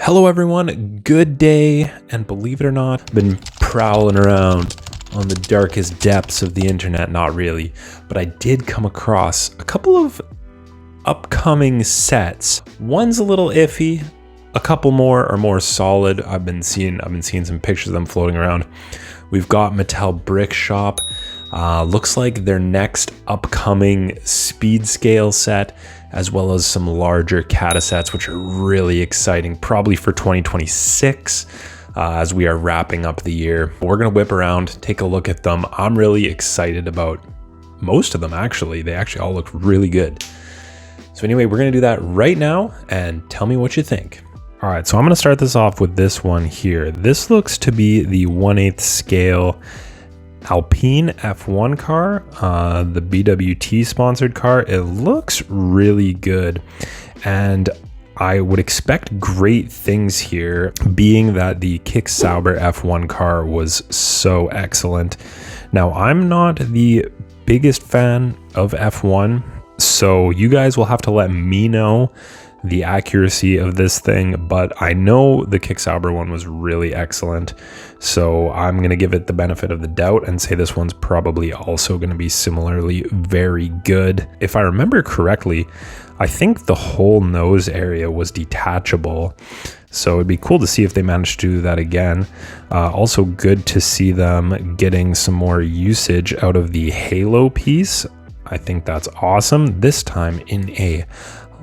Hello everyone, good day, and believe it or not, I've been prowling around on the darkest depths of the internet, not really, but I did come across a couple of upcoming sets. One's a little iffy, a couple more are more solid. I've been seeing some pictures of them floating around. We've got Mattel Brick Shop. Looks like their next upcoming speed scale set, as well as some larger CaDA sets, which are really exciting, probably for 2026, as we are wrapping up the year. We're gonna whip around, take a look at them. I'm really excited about most of them, actually. They actually all look really good. So anyway, we're gonna do that right now, and tell me what you think. All right, so I'm gonna start this off with this one here. This looks to be the 1/8 scale Alpine F1 car, the BWT sponsored car. It looks really good, and I would expect great things here, being that the Kick-Sauber F1 car was so excellent. Now, I'm not the biggest fan of F1, so you guys will have to let me know the accuracy of this thing, but I know the Kick-Sauber one was really excellent, so I'm gonna give it the benefit of the doubt and say this one's probably also gonna be similarly very good. If I remember correctly, I think the whole nose area was detachable, so it'd be cool to see if they managed to do that again. Also good to see them getting some more usage out of the halo piece. I think that's awesome. This time in a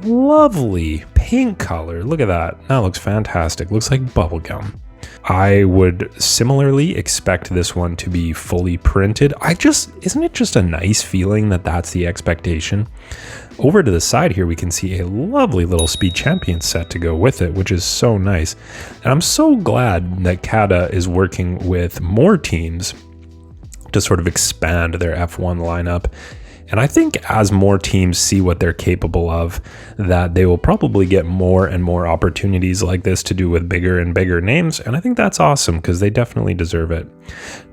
lovely pink color. Look at that. That looks fantastic. Looks like bubblegum. I would similarly expect this one to be fully printed. Isn't it just a nice feeling that that's the expectation? Over to the side here, we can see a lovely little Speed Champion set to go with it, which is so nice. And I'm so glad that CaDA is working with more teams to sort of expand their F1 lineup. And I think as more teams see what they're capable of, that they will probably get more and more opportunities like this to do with bigger and bigger names. And I think that's awesome because they definitely deserve it.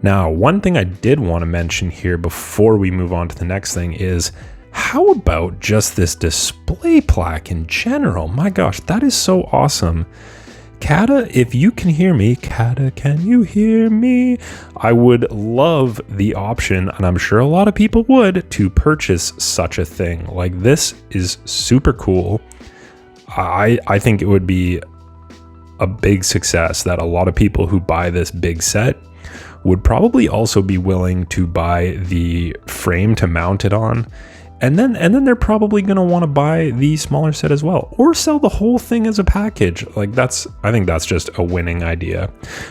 Now, one thing I did want to mention here before we move on to the next thing is, how about just this display plaque in general? My gosh, that is so awesome. CaDA, if you can hear me, CaDA, can you hear me? I would love the option, and I'm sure a lot of people would, to purchase such a thing. Like, this is super cool. I think it would be a big success that a lot of people who buy this big set would probably also be willing to buy the frame to mount it on. And then they're probably going to want to buy the smaller set as well, or sell the whole thing as a package. Like, I think that's just a winning idea.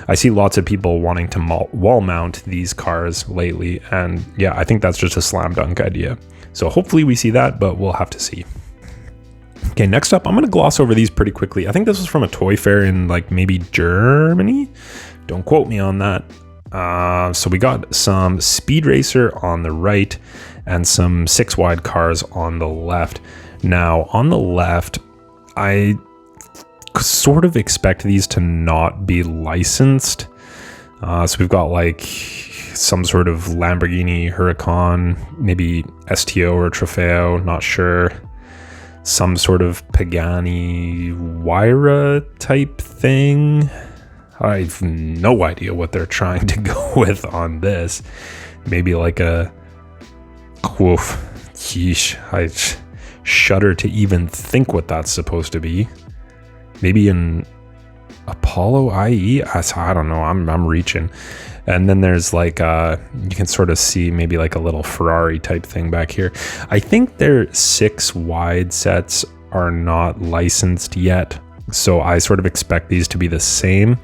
I see lots of people wanting to wall mount these cars lately, and yeah, I think that's just a slam dunk idea. So hopefully we see that, but we'll have to see. Okay, next up, I'm going to gloss over these pretty quickly. I think this was from a toy fair in like maybe Germany. Don't quote me on that. So we got some Speed Racer on the right and some 6-wide cars on the left. Now, on the left, I sort of expect these to not be licensed. So we've got like some sort of Lamborghini Huracan, maybe STO or Trofeo, not sure. Some sort of Pagani Huayra type thing. I have no idea what they're trying to go with on this. Maybe like a... Woof. Yeesh. I shudder to even think what that's supposed to be. Maybe an Apollo IE? I don't know. I'm reaching. And then there's like, you can sort of see maybe like a little Ferrari type thing back here. I think their 6-wide sets are not licensed yet, so I sort of expect these to be the same.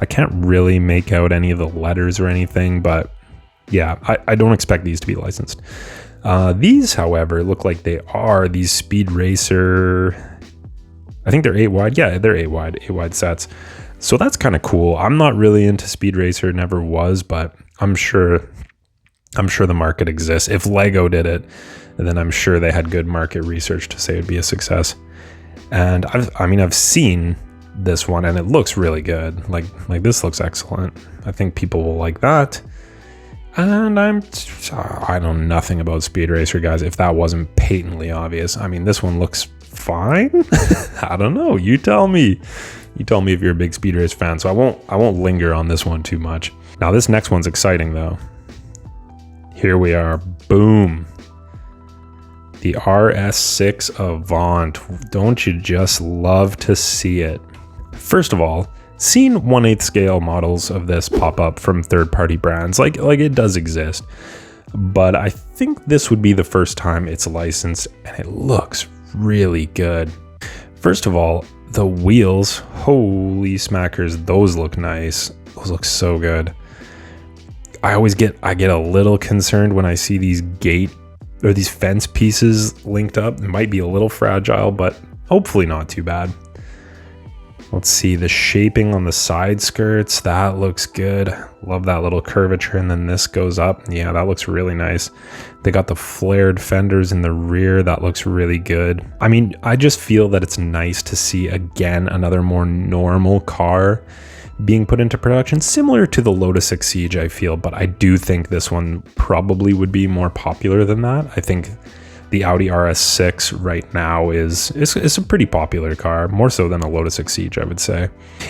I can't really make out any of the letters or anything, but yeah, I don't expect these to be licensed. These, however, look like they are these Speed Racer. I think they're 8-wide. Yeah, they're 8-wide sets. So that's kind of cool. I'm not really into Speed Racer, never was, but I'm sure the market exists. If Lego did it, then I'm sure they had good market research to say it'd be a success. And I've seen this one and it looks really good. Like this looks excellent. I think people will like that. And I know nothing about Speed Racer, guys, if that wasn't patently obvious. I mean, this one looks fine. I don't know. You tell me. You tell me if you're a big Speed Race fan, so I won't linger on this one too much. Now this next one's exciting though. Here we are, boom. The RS6 Avant. Don't you just love to see it? First of all, seen 1/8 scale models of this pop up from third-party brands, like it does exist. But I think this would be the first time it's licensed, and it looks really good. First of all, the wheels, holy smackers, those look nice. Those look so good. I get a little concerned when I see these these fence pieces linked up. It might be a little fragile, but hopefully not too bad. Let's see the shaping on the side skirts. That looks good. Love that little curvature. And then this goes up. Yeah, that looks really nice. They got the flared fenders in the rear. That looks really good. I mean, I just feel that it's nice to see, again, another more normal car being put into production, similar to the Lotus Exige, I feel, but I do think this one probably would be more popular than that. I think the Audi RS6 right now is a pretty popular car, more so than a Lotus Exige, I would say.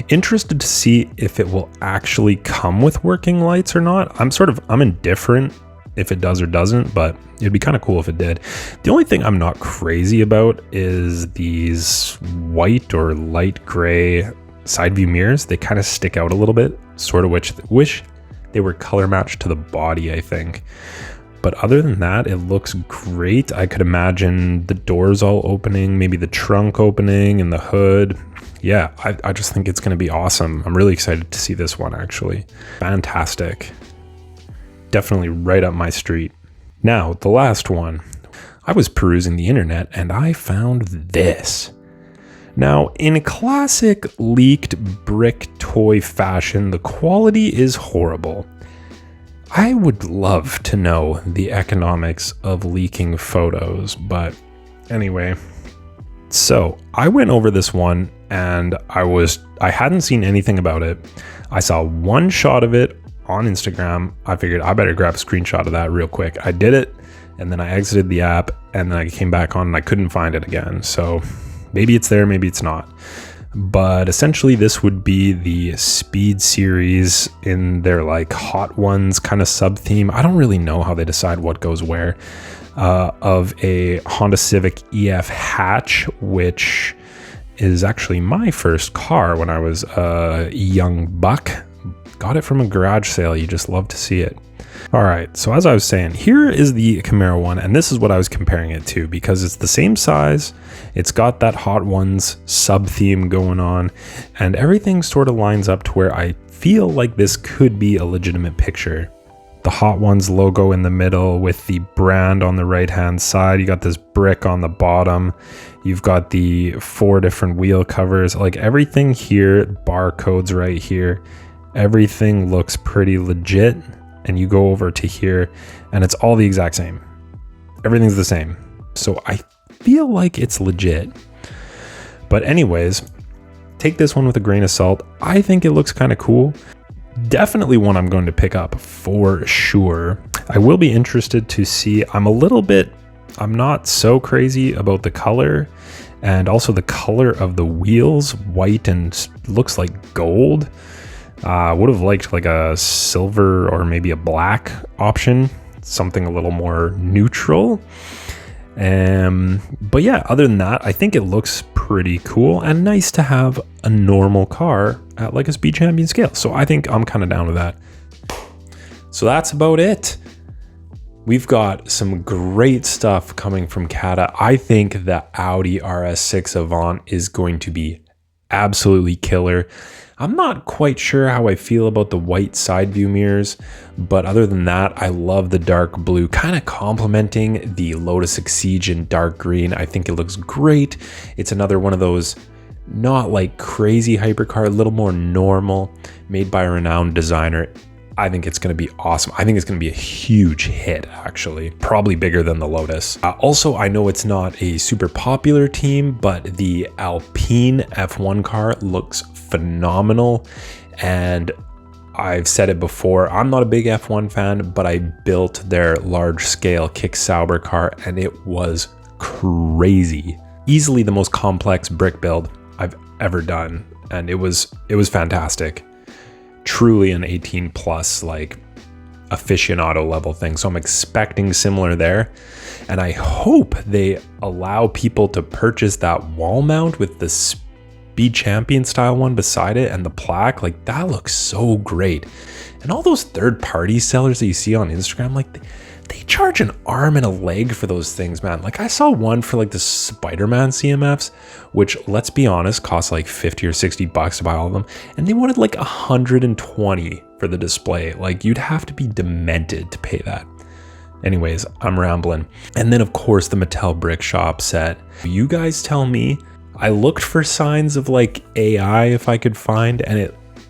Interested to see if it will actually come with working lights or not. I'm indifferent if it does or doesn't, but it'd be kind of cool if it did. The only thing I'm not crazy about is these white or light gray side view mirrors. They kind of stick out a little bit, sort of wish they were color matched to the body, I think. But other than that, it looks great. I could imagine the doors all opening, maybe the trunk opening and the hood. Yeah, I just think it's going to be awesome. I'm really excited to see this one, actually. Fantastic. Definitely right up my street. Now, the last one. I was perusing the internet and I found this. Now, in classic leaked brick toy fashion, the quality is horrible. I would love to know the economics of leaking photos, but anyway. So I went over this one and I hadn't seen anything about it. I saw one shot of it on Instagram. I figured I better grab a screenshot of that real quick. I did it, and then I exited the app, and then I came back on and I couldn't find it again. So maybe it's there, maybe it's not. But essentially this would be the Speed series in their like Hot Ones kind of sub theme. I don't really know how they decide what goes where, of a Honda Civic EF hatch, which is actually my first car when I was a young buck. Got it from a garage sale. You just love to see it. All right, so as I was saying, here is the Camaro one, and this is what I was comparing it to because it's the same size, it's got that Hot Ones sub-theme going on, and everything sort of lines up to where I feel like this could be a legitimate picture. The Hot Ones logo in the middle with the brand on the right-hand side. You got this brick on the bottom. You've got the 4 different wheel covers. Like everything here, barcodes right here, everything looks pretty legit. And you go over to here and it's all the exact same. Everything's the same. So I feel like it's legit. But anyways, take this one with a grain of salt. I think it looks kind of cool. Definitely one I'm going to pick up for sure. I will be interested to see. I'm not so crazy about the color and also the color of the wheels, white and looks like gold. Would have liked like a silver or maybe a black option, something a little more neutral. But yeah, other than that, I think it looks pretty cool and nice to have a normal car at like a Speed Champion scale. So I think I'm kind of down with that. So that's about it. We've got some great stuff coming from CaDA. I think the Audi RS6 Avant is going to be absolutely killer. I'm not quite sure how I feel about the white side view mirrors, but other than that, I love the dark blue, kind of complementing the Lotus Exige in dark green. I think it looks great. It's another one of those not like crazy hypercar, a little more normal, made by a renowned designer. I think it's going to be awesome. I think it's going to be a huge hit, actually. Probably bigger than the Lotus. Also, I know it's not a super popular team, but the Alpine F1 car looks phenomenal. And I've said it before, I'm not a big F1 fan, but I built their large-scale Kick Sauber car, and it was crazy. Easily the most complex brick build I've ever done. and it was fantastic. Truly an 18 plus, like, aficionado level thing. So I'm expecting similar there. And I hope they allow people to purchase that wall mount with the Speed Champion style one beside it and the plaque. Like, that looks so great. And all those third-party sellers that you see on Instagram, like, they charge an arm and a leg for those things, man. Like, I saw one for like the Spider-Man CMFs, which, let's be honest, cost like 50 or 60 bucks to buy all of them. And they wanted like 120 for the display. Like, you'd have to be demented to pay that. Anyways, I'm rambling. And then, of course, the Mattel Brick Shop set. You guys tell me. I looked for signs of like AI if I could find, and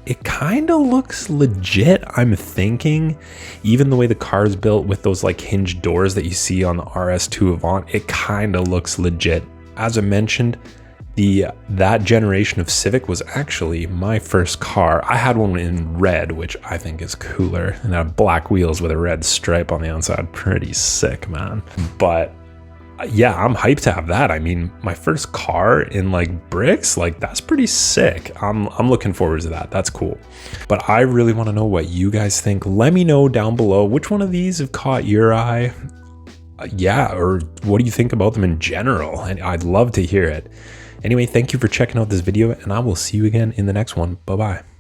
it kind of looks legit, I'm thinking. Even the way the car is built with those like hinged doors that you see on the RS2 Avant, it kind of looks legit. As I mentioned, that generation of Civic was actually my first car. I had one in red, which I think is cooler, and had black wheels with a red stripe on the outside. Pretty sick, man. But yeah, I'm hyped to have that. I mean, my first car in like bricks, like, that's pretty sick. I'm looking forward to that. That's cool. But I really want to know what you guys think. Let me know down below which one of these have caught your eye. Yeah, or what do you think about them in general? And I'd love to hear it. Anyway, thank you for checking out this video, and I will see you again in the next one. Bye-bye.